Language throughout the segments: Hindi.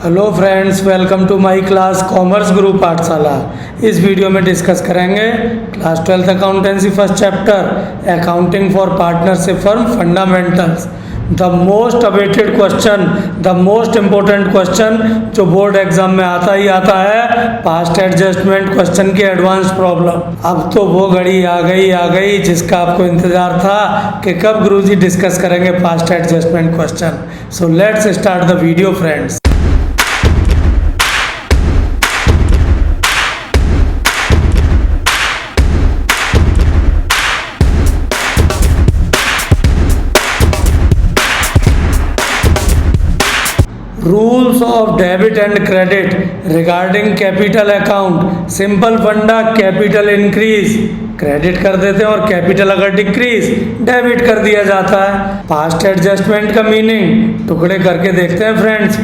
Hello friends, welcome to my class commerce group Pathshala. इस वीडियो में डिस्कस करेंगे class 12th accountancy first chapter accounting for partnership firm fundamentals. The most awaited question, the most important question जो बोर्ड एग्जाम में आता ही आता है, पास्ट एडजस्टमेंट क्वेश्चन की एडवांस प्रॉब्लम। अब तो वो घड़ी आ गई जिसका आपको इंतजार था कि कब गुरुजी डिस्कस करेंगे past adjustment question. So let's start the video friends. Rules of debit and credit regarding capital account. Simple फंडा, कैपिटल इंक्रीज क्रेडिट कर देते हैं और कैपिटल अगर डिक्रीज डेबिट कर दिया जाता है। पास्ट एडजस्टमेंट का मीनिंग टुकड़े करके देखते हैं फ्रेंड्स।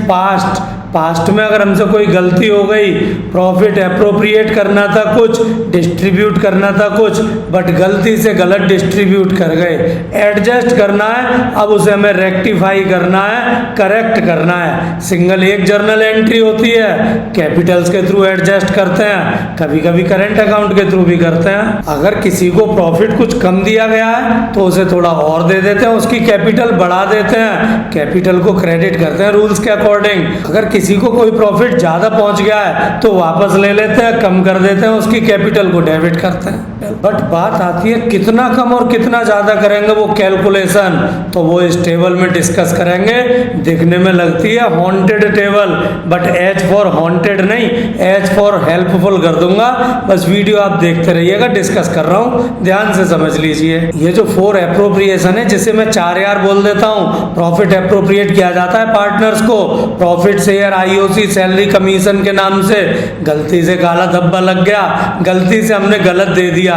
पास्ट में अगर हमसे कोई गलती हो गई, प्रॉफिट अप्रोप्रिएट करना था कुछ, डिस्ट्रीब्यूट करना था कुछ, बट गलती से गलत डिस्ट्रीब्यूट कर गए, एडजस्ट करना है, अब उसे हमें रेक्टिफाई करना है, करेक्ट करना है। सिंगल एक जर्नल एंट्री होती है, कैपिटल्स के थ्रू एडजस्ट करते हैं, कभी कभी करेंट अकाउंट के थ्रू भी करते हैं। अगर किसी को प्रॉफिट कुछ कम दिया गया है तो उसे थोड़ा और दे देते हैं, उसकी कैपिटल बढ़ा देते हैं, कैपिटल को क्रेडिट करते हैं रूल्स के अकॉर्डिंग। अगर किसी को कोई प्रॉफिट ज्यादा पहुंच गया है तो वापस ले लेते हैं, कम कर देते हैं, उसकी कैपिटल को डेबिट करते हैं। बट बात आती है कितना कम और कितना ज्यादा करेंगे वो कैलकुलेशन, तो वो इस टेबल में डिस्कस करेंगे। दिखने में लगती है haunted table, but H for haunted नहीं, एच फॉर हेल्पफुल कर दूंगा। बस वीडियो आप देखते रहिएगा, डिस्कस कर रहा हूं, ध्यान से समझ लीजिए। ये जो 4 एप्रोप्रिएशन है, जिसे मैं 4 यार बोल देता हूं, प्रॉफिट एप्रोप्रिएट किया जाता है पार्टनर्स को। Profit share, IOC, salary commission के नाम से गलती से काला धब्बा लग गया, गलती से हमने गलत दे दिया,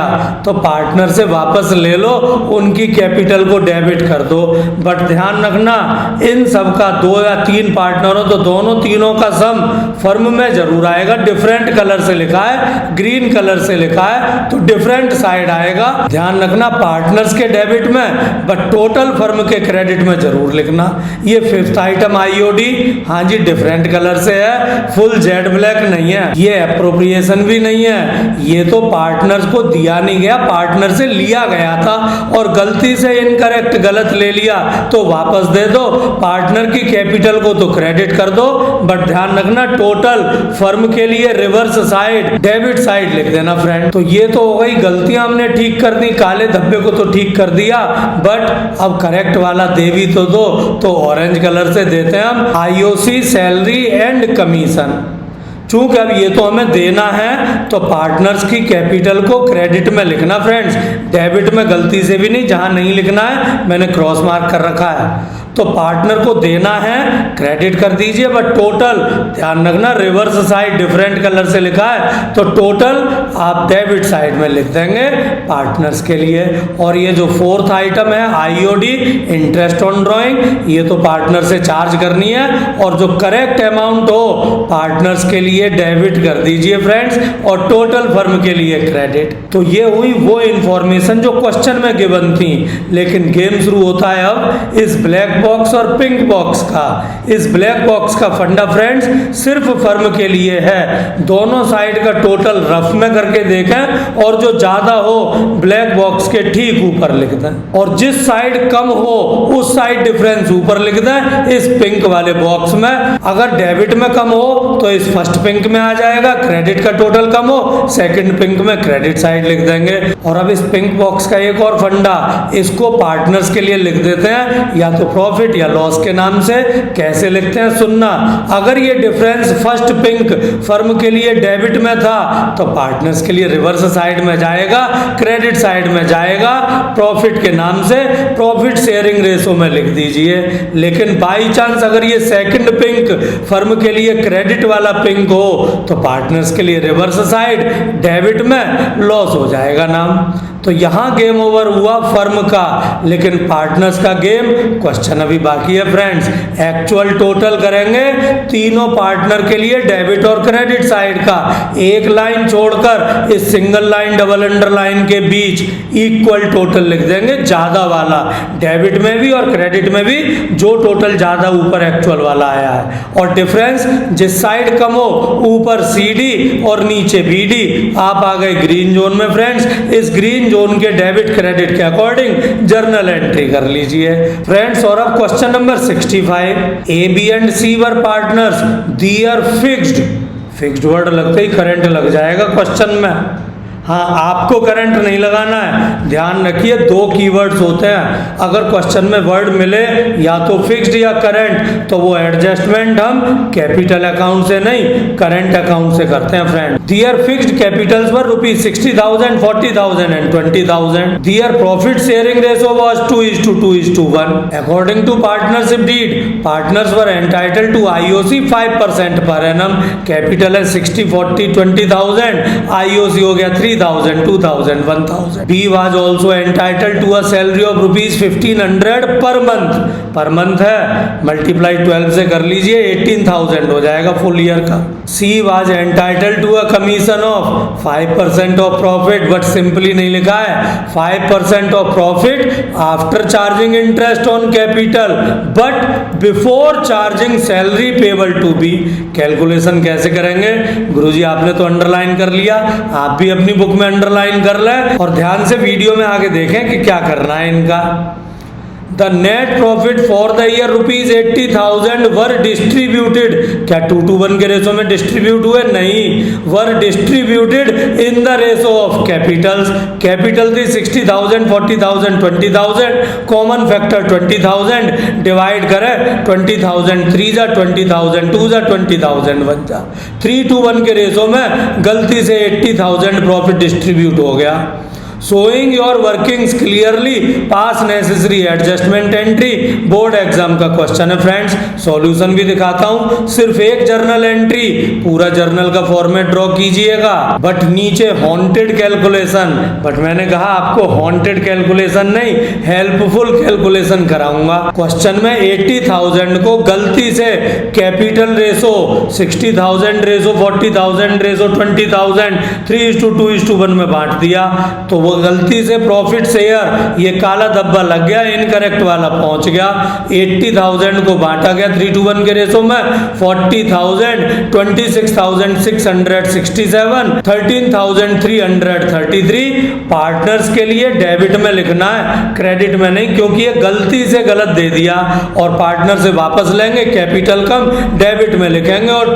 तो पार्टनर से वापस ले लो, उनकी कैपिटल को डेबिट कर दो। बट ध्यान रखना, इन सब का 2 या 3 पार्टनर हो तो दोनों तीनों का सम फर्म में जरूर आएगा। डिफरेंट कलर से लिखा है, ग्रीन कलर से लिखा है तो डिफरेंट साइड आएगा। ध्यान रखना पार्टनर्स के डेबिट में, बट टोटल फर्म के क्रेडिट में जरूर लिखना। ये 5th आइटम आईओडी, हाँ जी डिफरेंट कलर से है, फुल जेड ब्लैक नहीं है। ये एप्रोप्रिएशन भी नहीं है, ये तो पार्टनर्स को दिया नहीं गया, पार्टनर से लिया गया था और गलती से इनकरेक्ट गलत ले लिया तो वापस दे दो, पार्टनर की कैपिटल को तो क्रेडिट कर दो। बट ध्यान रखना टोटल फर्म के लिए रिवर्स साइड, डेबिट साइड लिख देना फ्रेंड। तो ये तो हो गई गलतियां हमने ठीक कर दी, काले धब्बे को तो ठीक कर दिया, बट अब करेक्ट वाला दे भी तो दो, तो ऑरेंज कलर से देते हैं हम आईओसी, सैलरी एंड कमीशन। चूंकि अब ये तो हमें देना है तो पार्टनर्स की कैपिटल को क्रेडिट में लिखना फ्रेंड्स, डेबिट में गलती से भी नहीं। जहां नहीं लिखना है मैंने क्रॉस मार्क कर रखा है। तो पार्टनर को देना है, क्रेडिट कर दीजिए, बट टोटल ध्यान रखना रिवर्स साइड डिफरेंट कलर से लिखा है तो टोटल आप डेबिट साइड में लिख देंगे पार्टनर्स के लिए। और ये जो 4th आइटम है आईओडी, इंटरेस्ट ऑन ड्रॉइंग, ये तो पार्टनर से चार्ज करनी है और जो करेक्ट अमाउंट हो पार्टनर्स के लिए डेबिट कर दीजिए फ्रेंड्स, और टोटल फर्म के लिए क्रेडिट। तो ये हुई वो इंफॉर्मेशन जो क्वेश्चन में गिवन थी। लेकिन गेम शुरू होता है अब इस ब्लैक बॉक्स और पिंक बॉक्स का। इस ब्लैक बॉक्स का फंडा फ्रेंड्स सिर्फ फर्म के लिए है। दोनों साइड का टोटल रफ में करके देखें और जो ज्यादा हो ब्लैक बॉक्स के ठीक ऊपर लिख दें, और जिस साइड कम हो उस साइड डिफरेंस ऊपर लिख दें इस पिंक वाले बॉक्स में। अगर डेबिट में कम हो तो इस फर्स्ट पिंक में आ जाएगा, क्रेडिट का टोटल कम हो सेकंड पिंक में क्रेडिट साइड लिख देंगे। और अब इस पिंक बॉक्स का एक और फंडा, इसको पार्टनर्स के लिए लिख देते हैं या तो प्रॉफिट या लॉस के नाम से। कैसे लिखते हैं सुनना, अगर ये डिफरेंस फर्स्ट पिंक फर्म के लिए डेबिट में था तो पार्टनर्स के लिए रिवर्स साइड में जाएगा, क्रेडिट साइड में जाएगा प्रॉफिट के नाम से, प्रॉफिट शेयरिंग रेशो में लिख दीजिए। लेकिन बाई चांस अगर ये सेकंड पिंक फर्म के लिए क्रेडिट वाला पिंक हो तो पार्टनर्स के लिए रिवर्स साइड डेबिट में लॉस हो जाएगा नाम। तो यहाँ गेम ओवर हुआ फर्म का, लेकिन पार्टनर्स का गेम क्वेश्चन अभी बाकी है फ्रेंड्स। एक्चुअल टोटल करेंगे तीनों पार्टनर के लिए डेबिट और क्रेडिट साइड का, एक लाइन छोड़कर इस सिंगल लाइन डबल अंडरलाइन के बीच इक्वल टोटल लिख देंगे, ज्यादा वाला डेबिट में भी और क्रेडिट में भी जो टोटल ज्यादा ऊपर एक्चुअल वाला आया है, और डिफरेंस जिस साइड कम हो ऊपर CD और नीचे BD। आप आ गए ग्रीन जोन में फ्रेंड्स। इस ग्रीन जोन के डेबिट क्रेडिट के अकॉर्डिंग जर्नल एंट्री कर लीजिए फ्रेंड्स। और अब question number 65, AB and C were partners, their fixed वर्ड लगते ही करंट लग जाएगा क्वेश्चन में। हाँ, आपको करंट नहीं लगाना है, ध्यान रखिए दो कीवर्ड्स होते हैं। अगर क्वेश्चन में वर्ड मिले या तो फिक्स्ड या करंट, तो वो एडजस्टमेंट हम कैपिटल अकाउंट से नहीं करंट अकाउंट से करते हैं friend. Their fixed capitals were ₹60,000, 40,000 and 20,000। Their profit sharing ratio was 2:2:1। According to partnership deed, partners were entitled to IOC 5% per annum. Capital है 60, 40, 20,000, IOC हो गया 3,000, 2,000, 1,000। B was also entitled to a salary of ₹1,500 per month. Per month है, मल्टीप्लाई 12 से कर लीजिए, 18,000 हो जाएगा फुल ईयर का। C was entitled to a commission of 5% of profit, but simply नहीं लिखा है 5% of profit after charging interest on capital but before charging salary payable to B। Calculation कैसे करेंगे गुरुजी? आपने तो अंडरलाइन कर लिया, आप भी अपनी बुक में अंडरलाइन कर लें और ध्यान से वीडियो में आगे देखें कि क्या करना है इनका। The net profit for the year ₹80,000 were distributed. क्या 2:1 के रेशो में डिस्ट्रीब्यूट हुए? नहीं, वर distributed in the ratio of Capitals. Capital थी 60,000, 40,000, 20,000, कॉमन फैक्टर 20,000, डिवाइड करें 20,000 3 जा 20,000 2 जा 20,000 1 जा। 3:1 के रेशो में गलती से 80,000 प्रॉफिट डिस्ट्रीब्यूट हो गया। Showing your workings clearly, pass necessary adjustment entry. Board exam का क्वेश्चन है फ्रेंड्स, सॉल्यूशन भी दिखाता हूं। सिर्फ एक जर्नल एंट्री, पूरा जर्नल का फॉर्मेट ड्रॉ कीजिएगा, बट नीचे हॉन्टेड कैलकुलेशन। बट मैंने कहा आपको हॉन्टेड कैलकुलेशन नहीं, हेल्पफुल कैलकुलेशन कराऊंगा। क्वेश्चन में 80,000 को गलती से कैपिटल रेशो 60,000 रेशो 40,000 रेशो 20,000 3:2:1 में बांट दिया, तो वो गलती से प्रॉफिट शेयर ये काला धब्बा लग गया, इनकरेक्ट वाला पहुंच गया। 80,000 को बांटा गया 3:1 के रेशो में, 40,000, 26,667, 13,333 पार्टनर्स के लिए डेबिट में लिखना है, क्रेडिट में नहीं, क्योंकि ये गलती से गलत दे दिया और पार्टनर से वापस लेंगे, कैपिटल कम डेबिट में लिखेंगे। और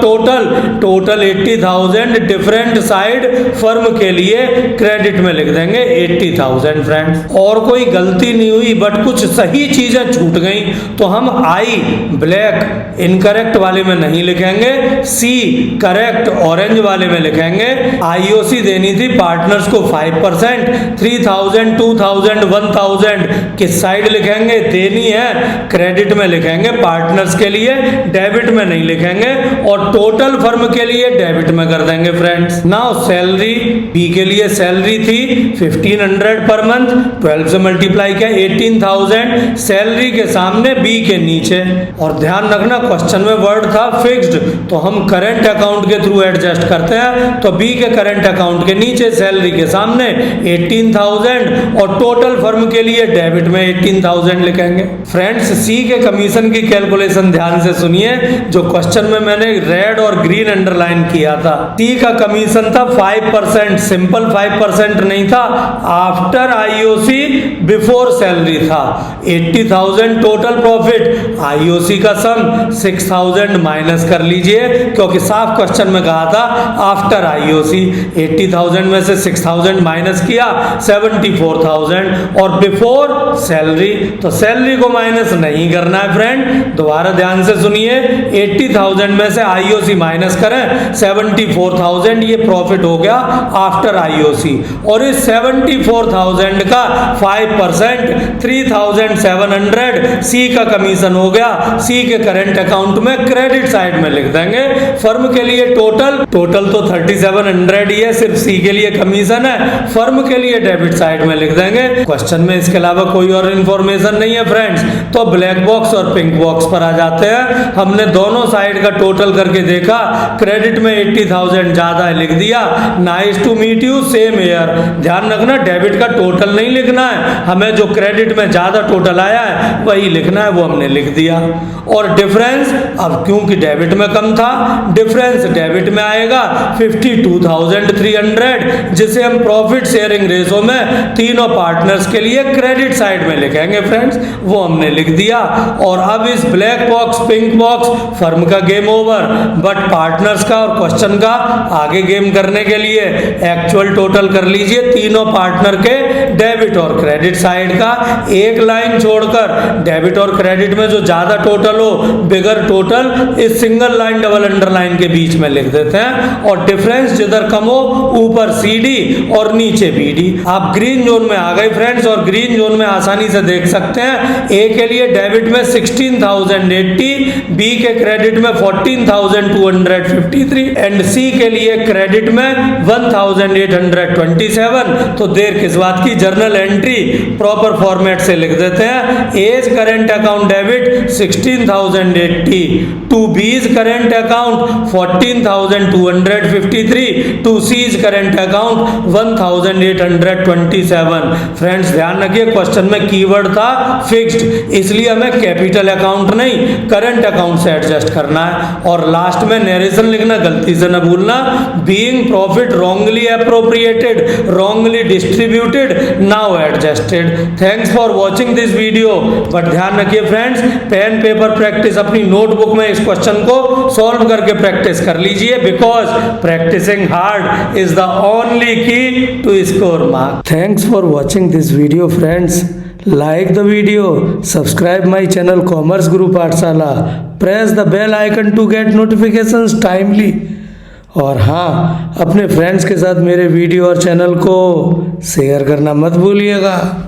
टोटल 80,000 डिफरेंट साइड फर्म के लिए क्रेडिट में लिख देंगे 80,000 फ्रेंड्स। और कोई गलती नहीं हुई बट कुछ सही चीजें छूट गई, तो हम आई ब्लैक इनकरेक्ट वाले में नहीं लिखेंगे, सी करेक्ट ऑरेंज वाले में लिखेंगे। IOC देनी थी पार्टनर्स को 5%, 3,000, 2,000, 1,000 किस साइड लिखेंगे? देनी है क्रेडिट में लिखेंगे, पार्टनर्स के लिए डेबिट में नहीं लिखेंगे, और टोटल फर्म के लिए डेबिट में कर देंगे फ्रेंड्स। नाउ सैलरी, बी के लिए सैलरी थी 1,500 पर मंथ, 12 से मल्टीप्लाई किया 18,000 सैलरी के सामने बी के नीचे। और ध्यान रखना क्वेश्चन में वर्ड था फिक्स्ड, तो हम करंट अकाउंट के थ्रू एडजस्ट करते हैं, तो बी के करंट अकाउंट के नीचे सैलरी के सामने 18,000 और टोटल फर्म के लिए डेबिट में 18,000 लिखेंगे फ्रेंड्स। सी के कमीशन की कैलकुलेशन ध्यान से सुनिए, जो क्वेश्चन में मैंने रेड और ग्रीन अंडरलाइन किया था। सी का कमीशन था 5%, सिंपल 5% नहीं था, आफ्टर IOC बिफोर सैलरी था। 80,000 टोटल प्रॉफिट, IOC का सम 6,000 माइनस कर लीजिए, क्योंकि साफ क्वेश्चन में कहा था आफ्टर IOC। 80,000 में से 6,000 माइनस किया 74,000, और बिफोर सैलरी, तो सैलरी को माइनस नहीं करना है फ्रेंड। दोबारा ध्यान से सुनिए, 80,000 में से IOC माइनस करें 74,000, ये प्रॉफिट हो गया आफ्टर IOC। और इस 74,000 का 5%, 3,700 सी का कमीशन हो गया। सी के करंट अकाउंट में क्रेडिट साइड में लिख देंगे। फर्म के लिए टोटल तो 3700 ही है, सिर्फ सी के लिए कमीशन है, फर्म के लिए डेबिट साइड में लिख देंगे। क्वेश्चन में इसके अलावा कोई और इंफॉर्मेशन नहीं है फ्रेंड्स। तो ब्लैक बॉक्स और पिंक बॉक्स पर आ जाते हैं। हमने दोनों साइड का टोटल करके देखा, क्रेडिट में 80,000 ज्यादा लिख दिया। Nice to meet you, same year. ध्यान रखना डेबिट का टोटल नहीं लिखना है, हमें जो क्रेडिट में ज्यादा टोटल आया है वही लिखना है, वो हमने लिख दिया। और डिफरेंस, अब क्योंकि डेबिट में कम था, डिफरेंस डेबिट में आएगा 52,300, जिसे हम प्रॉफिट शेयरिंग रेशो में तीनों पार्टनर्स के लिए क्रेडिट साइड में लिखेंगे फ्रेंड्स, वो हमने लिख दिया। और अब इस black box pink box firm का गेम ओवर, बट पार्टनर्स का और क्वेश्चन का आगे गेम करने के लिए एक्चुअल टोटल कर लीजिए तीनों पार्टनर के डेबिट और क्रेडिट साइड का, एक लाइन छोड़कर डेबिट और क्रेडिट में जो ज्यादा टोटल हो, बिगर टोटल, इस सिंगल लाइन डबल अंडरलाइन के बीच में लिख देते हैं। और डिफरेंस जिधर कम हो ऊपर CD और नीचे BD। आप ग्रीन जोन में आ गए फ्रेंड्स, और ग्रीन जोन में आसानी से देख सकते हैं ए के लिए डेबिट में 16,080, बी के क्रेडिट में 14,253 एंड सी के लिए क्रेडिट में 1,827। तो देर किस बात की, जर्नल एंट्री प्रॉपर फॉर्मेट से लिख देते हैं। A's current account debit 16,080, to B's current account 14,253, to C's current account 1,827। Friends ध्यान रखिए क्वेश्चन में कीवर्ड था फिक्स्ड, इसलिए हमें कैपिटल अकाउंट नहीं करंट अकाउंट से एडजस्ट करना है। और लास्ट में नरेशन लिखना गलती से न भूलना, being profit wrongly appropriated, wrongly distributed, now adjusted. Thanks for watching this video. But ध्यान रखिए फ्रेंड्स, पेन पेपर प्रैक्टिस अपनी नोटबुक में इस क्वेश्चन को सॉल्व करके प्रैक्टिस कर लीजिए, because practicing hard is the only key to score marks. Thanks for watching this video friends. Like the video, subscribe my channel Commerce Guru Pathshala, press the bell icon to get notifications timely। और हाँ, अपने फ्रेंड्स के साथ मेरे वीडियो और चैनल को शेयर करना मत भूलिएगा।